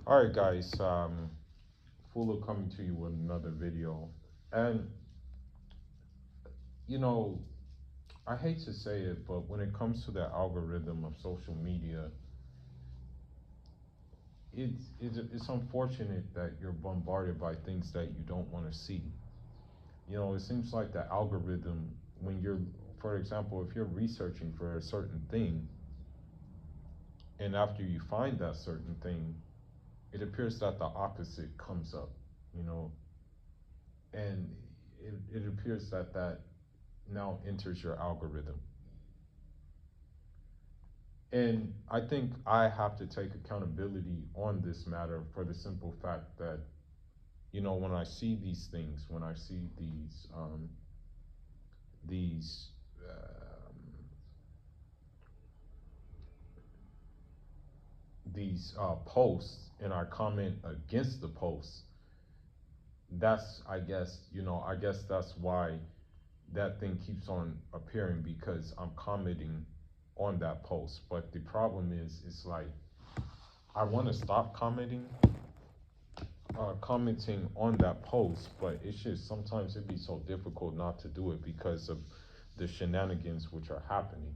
All right, guys. Fuller coming to you with another video, and you know, I hate to say it, but when it comes to the algorithm of social media, it's unfortunate that you're bombarded by things that you don't want to see. It seems like the algorithm, when you're, for example, if you're researching for a certain thing, and after you find that certain thing, it appears that the opposite comes up. You know, and it appears that now enters your algorithm. And I think I have to take accountability on this matter for the simple fact that, when I see these things, when I see these posts, and I comment against the posts, that's, I guess that's why that thing keeps on appearing, because I'm commenting on that post. But the problem is, it's like I want to stop commenting on that post, but it's just sometimes it'd be so difficult not to do it because of the shenanigans which are happening.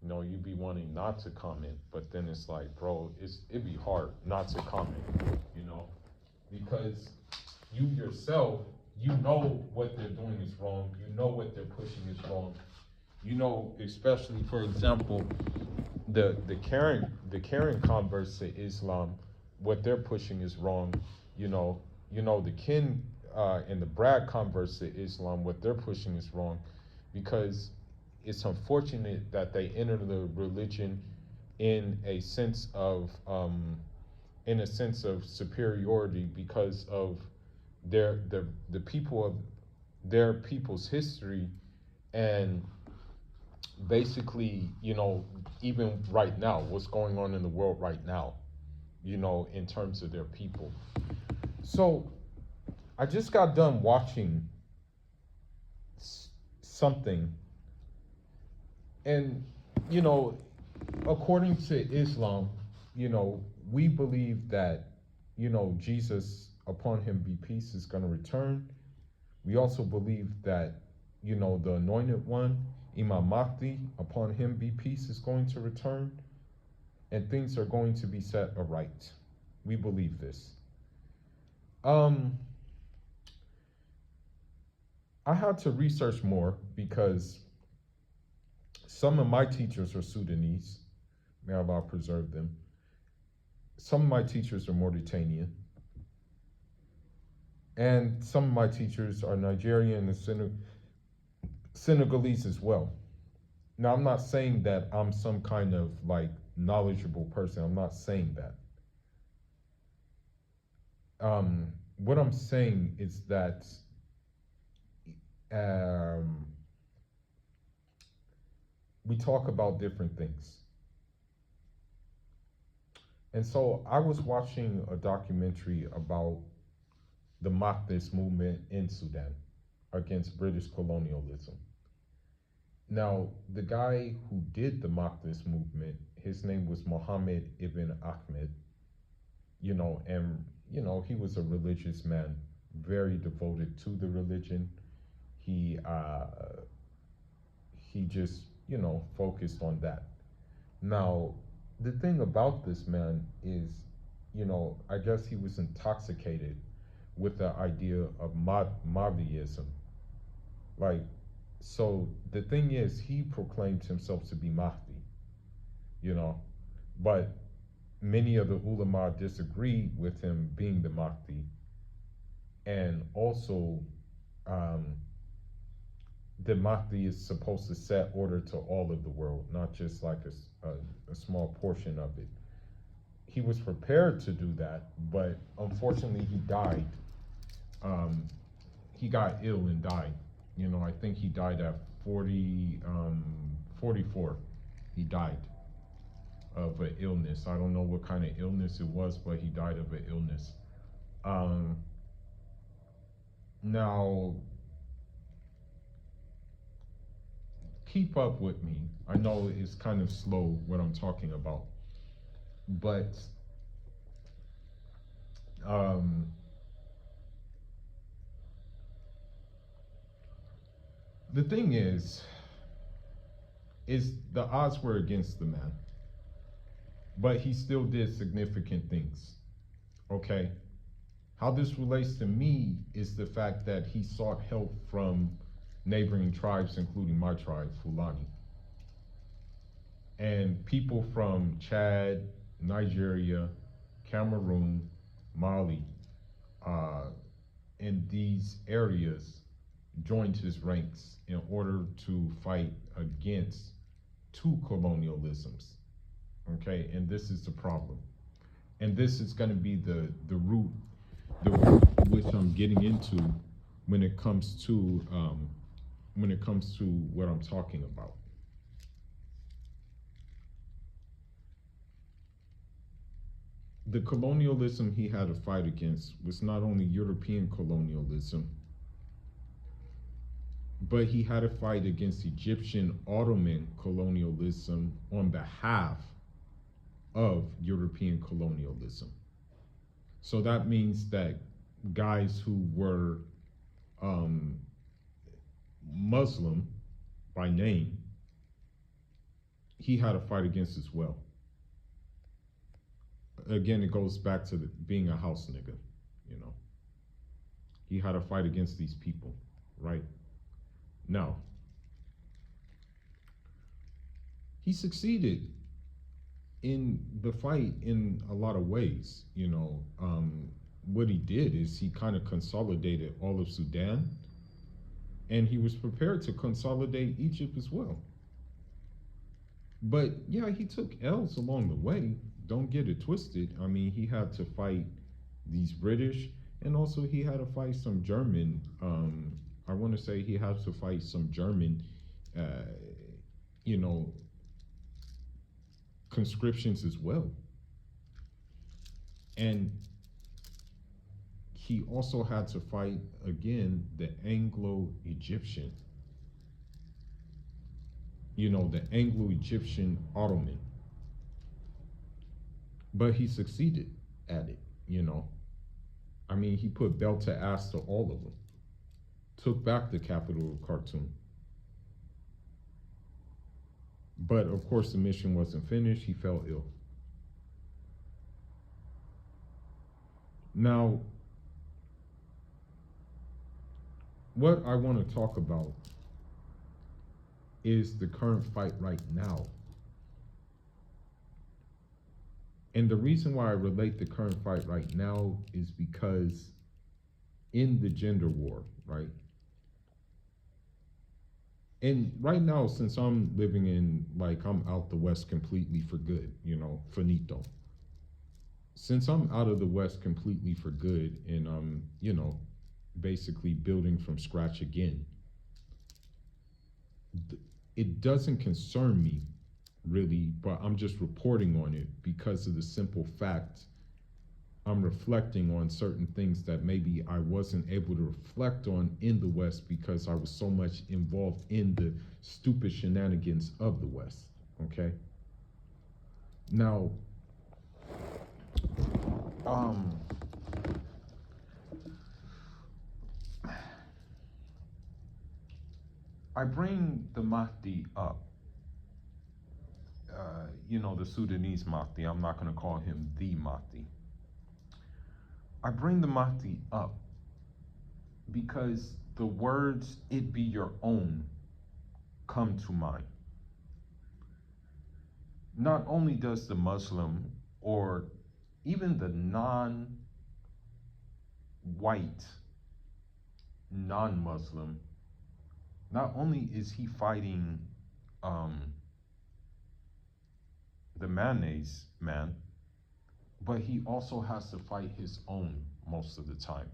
You'd be wanting not to comment, but then it's like, bro, it'd be hard not to comment, you know, because you yourself, what they're doing is wrong. What they're pushing is wrong. Especially, for example, the Karen converts to Islam, what they're pushing is wrong. The Ken and the Brad converts to Islam, what they're pushing is wrong, because it's unfortunate that they enter the religion in a sense of superiority because of the people of their people's history, and basically, even right now, what's going on in the world right now, in terms of their people. So I just got done watching something, and, you know, according to Islam, we believe that, Jesus, upon him be peace, is going to return. We also believe that, the anointed one, Imam Mahdi, upon him be peace, is going to return, and things are going to be set aright. We believe this. I had to research more because some of my teachers are Sudanese. May Allah preserve them. Some of my teachers are Mauritanian. And some of my teachers are Nigerian and Senegalese as well. Now, I'm not saying that I'm some kind of like knowledgeable person. I'm not saying that. What I'm saying is that we talk about different things. And so I was watching a documentary about the Mahdist movement in Sudan against British colonialism. Now, the guy who did the Mahdist movement, his name was Mohammed ibn Ahmed, and, he was a religious man, very devoted to the religion. He just, focused on that. Now, the thing about this man is, I guess he was intoxicated with the idea of Mahdiism. Like, so the thing is, he proclaimed himself to be Mahdi, but many of the ulama disagreed with him being the Mahdi. And also, the Mahdi is supposed to set order to all of the world, not just like a small portion of it. He was prepared to do that, but unfortunately he died. He got ill and died. I think he died at 44. He died of an illness. I don't know what kind of illness it was, but he died of an illness. Now, keep up with me. I know it's kind of slow what I'm talking about, but Um, the thing is the odds were against the man, but he still did significant things. Okay. How this relates to me is the fact that he sought help from neighboring tribes, including my tribe, Fulani. And people from Chad, Nigeria, Cameroon, Mali, uh, in these areas joined his ranks in order to fight against two colonialisms. Okay, and this is the problem. And this is going to be the root which I'm getting into when it comes to what I'm talking about. The colonialism he had to fight against was not only European colonialism, but he had to fight against Egyptian Ottoman colonialism on behalf of European colonialism. So that means that guys who were Muslim by name, he had to fight against as well. Again, it goes back to being a house nigga, you know. He had to fight against these people, right? Now, he succeeded in the fight in a lot of ways, you know. What he did is he kind of consolidated all of Sudan, and he was prepared to consolidate Egypt as well. But yeah, he took L's along the way. Don't get it twisted. I mean, he had to fight these British, and also he had to fight some German. I want to say he had to fight some German, you know, conscriptions as well. And he also had to fight again the Anglo-Egyptian, you know, the Anglo-Egyptian Ottoman. But he succeeded at it, you know. I mean, he put belt to ass to all of them, took back the capital of Khartoum. But of course, the mission wasn't finished. He fell ill. Now, what I want to talk about is the current fight right now. And the reason why I relate the current fight right now is because in the gender war, right? And right now, since I'm living in, like, I'm out the West completely for good, you know, finito. Since I'm out of the West completely for good and I'm, you know, basically building from scratch again, it doesn't concern me really, but I'm just reporting on it because of the simple fact I'm reflecting on certain things that maybe I wasn't able to reflect on in the West because I was so much involved in the stupid shenanigans of the West, okay? Now, I bring the Mahdi up. You know, the Sudanese Mahdi. I'm not going to call him the Mahdi. I bring the Mahdi up because the words, "it be your own," come to mind. Not only does the Muslim or even the non-white, non-Muslim, not only is he fighting the mayonnaise man, but he also has to fight his own most of the time.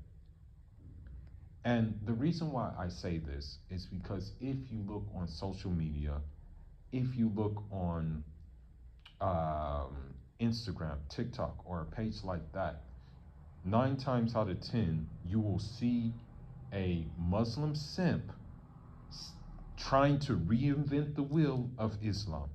And the reason why I say this is because if you look on social media, if you look on Instagram, TikTok, or a page like that, 9 times out of 10, you will see a Muslim simp trying to reinvent the wheel of Islam,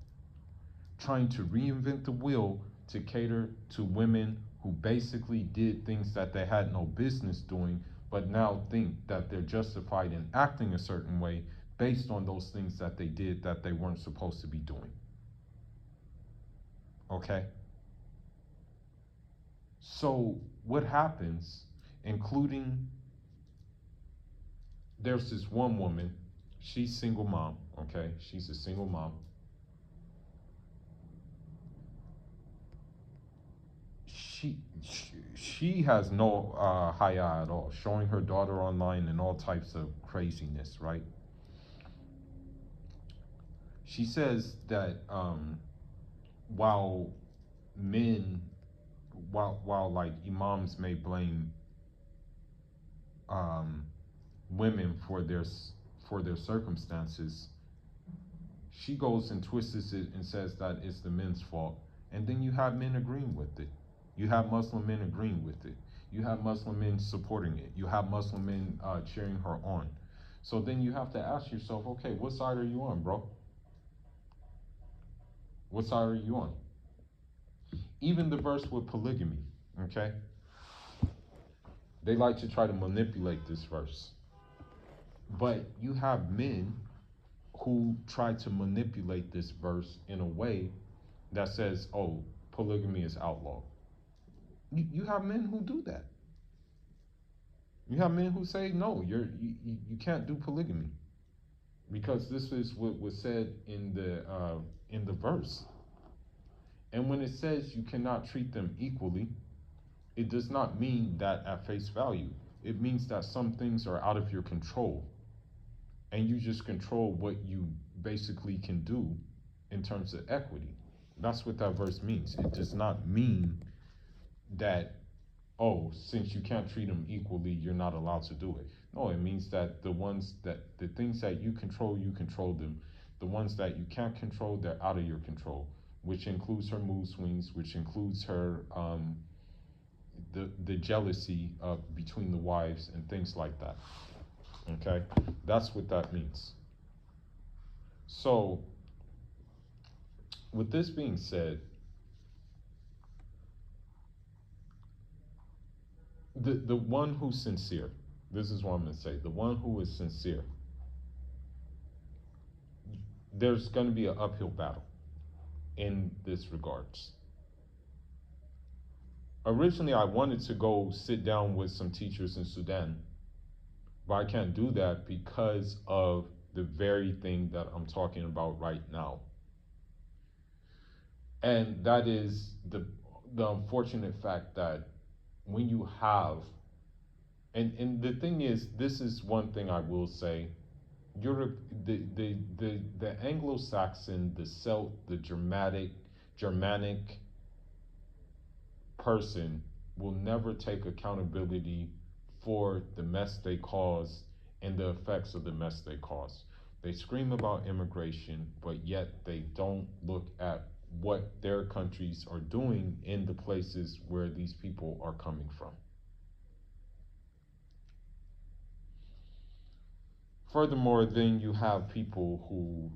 trying to reinvent the wheel to cater to women who basically did things that they had no business doing, but now think that they're justified in acting a certain way based on those things that they did that they weren't supposed to be doing. Okay? So what happens, including, there's this one woman, she's single mom, okay? She's a single mom. She has no haya at all, showing her daughter online and all types of craziness, right? She says that while men, while like imams may blame women for their circumstances, she goes and twists it and says that it's the men's fault, and then you have men agreeing with it. You have Muslim men agreeing with it. You have Muslim men supporting it. You have Muslim men cheering her on. So then you have to ask yourself, okay, what side are you on, bro? What side are you on? Even the verse with polygamy, okay? They like to try to manipulate this verse. But you have men who try to manipulate this verse in a way that says, oh, polygamy is outlawed. You have men who do that. You have men who say, no, you can't do polygamy because this is what was said in the verse. And when it says you cannot treat them equally, it does not mean that at face value. It means that some things are out of your control, and you just control what you basically can do in terms of equity. That's what that verse means. It does not mean that, oh, since you can't treat them equally, you're not allowed to do it. No, it means that the things that you control them. The ones that you can't control, they're out of your control, which includes her mood swings, which includes her the jealousy between the wives and things like that. Okay, that's what that means. So, with this being said, the one who's sincere, this is what I'm going to say, the one who is sincere, there's going to be an uphill battle in this regards. Originally, I wanted to go sit down with some teachers in Sudan, but I can't do that because of the very thing that I'm talking about right now. And that is the unfortunate fact that when you have, and the thing is, this is one thing I will say, Europe, the Anglo-Saxon, the Celt, the Germanic person will never take accountability for the mess they cause and the effects of the mess they cause. They scream about immigration, but yet they don't look at what their countries are doing in the places where these people are coming from. Furthermore, then you have people who,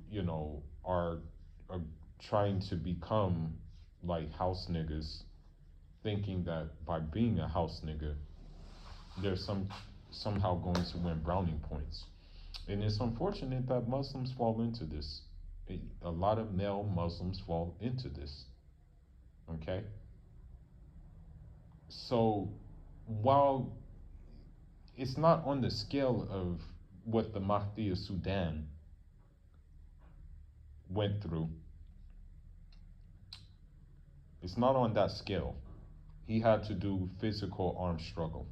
are trying to become like house niggas, thinking that by being a house nigga, they're somehow going to win brownie points. And it's unfortunate that Muslims fall into this. A lot of male Muslims fall into this. Okay? So, while it's not on the scale of what the Mahdi of Sudan went through, it's not on that scale. He had to do physical armed struggle.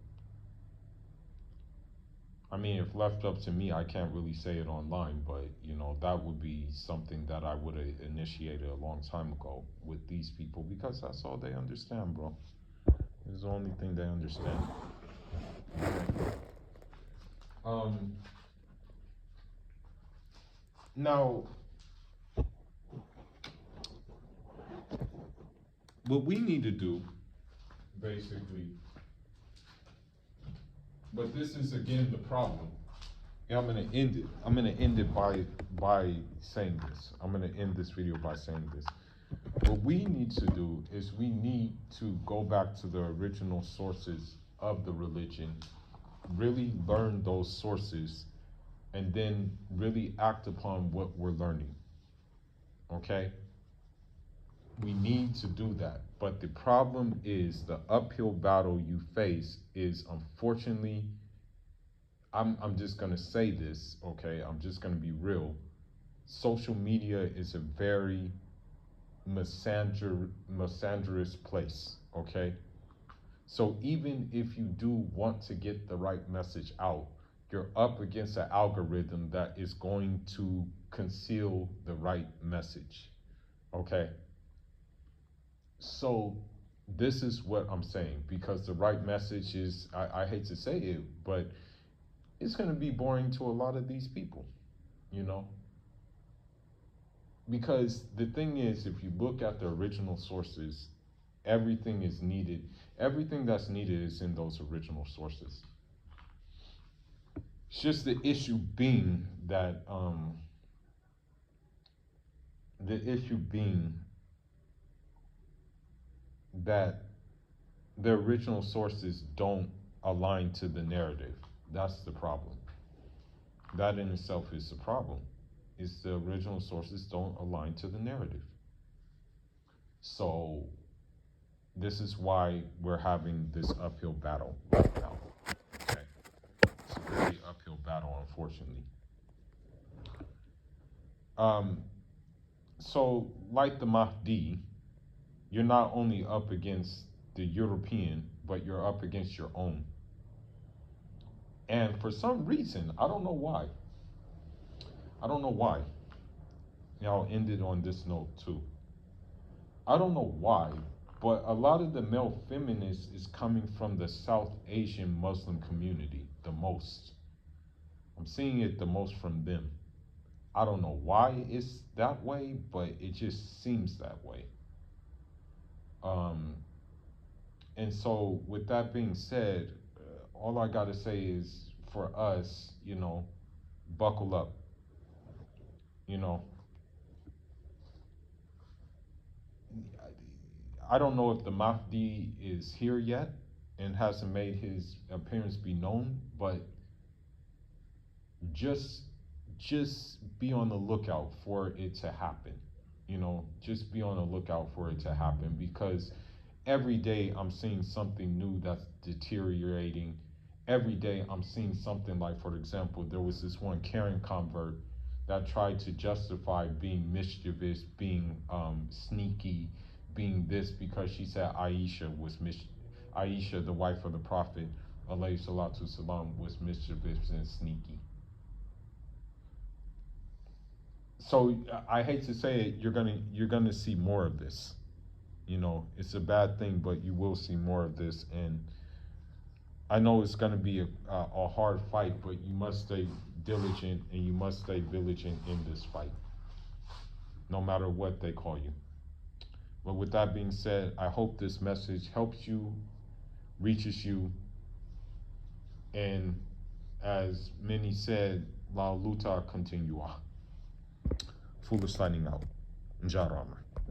I mean, if left up to me, I can't really say it online, but that would be something that I would have initiated a long time ago with these people, because that's all they understand, bro. It's the only thing they understand. Now, what we need to do, basically, but this is again the problem. And I'm gonna end it. I'm gonna end it by saying this. I'm gonna end this video by saying this. What we need to do is we need to go back to the original sources of the religion, really learn those sources, and then really act upon what we're learning. Okay? We need to do that. But the problem is the uphill battle you face is, unfortunately, I'm just gonna say this, okay? I'm just gonna be real. Social media is a very misandrous place, okay? So even if you do want to get the right message out, you're up against an algorithm that is going to conceal the right message, okay? So this is what I'm saying, because the right message is, I hate to say it, but it's going to be boring to a lot of these people, you know? Because the thing is, if you look at the original sources, everything is needed. Everything that's needed is in those original sources. It's just the issue being that, the issue being that the original sources don't align to the narrative. That's the problem. That in itself is the problem. Is the original sources don't align to the narrative. So this is why we're having this uphill battle right now. Okay. It's a very uphill battle, unfortunately. So like the Mahdi, you're not only up against the European, but you're up against your own. And for some reason, I don't know why. I don't know why. I'll end it on this note too. I don't know why, but a lot of the male feminists is coming from the South Asian Muslim community the most. I'm seeing it the most from them. I don't know why it's that way, but it just seems that way. Um, and so, with that being said, all I gotta say is for us, buckle up. You know, I don't know if the Mahdi is here yet and hasn't made his appearance be known, but just just be on the lookout for it to happen. Just be on the lookout for it to happen, because every day I'm seeing something new that's deteriorating. Every day I'm seeing something like, for example, there was this one Karen convert that tried to justify being mischievous, being sneaky, being this, because she said Aisha, the wife of the Prophet, alayhi salatu salam, was mischievous and sneaky. So I hate to say it, you're gonna see more of this. It's a bad thing, but you will see more of this, and I know it's gonna be a hard fight, but you must stay diligent and you must stay vigilant in this fight, no matter what they call you. But with that being said, I hope this message helps you, reaches you, and as many said, La Luta Continua. Fuller signing out. Njarama.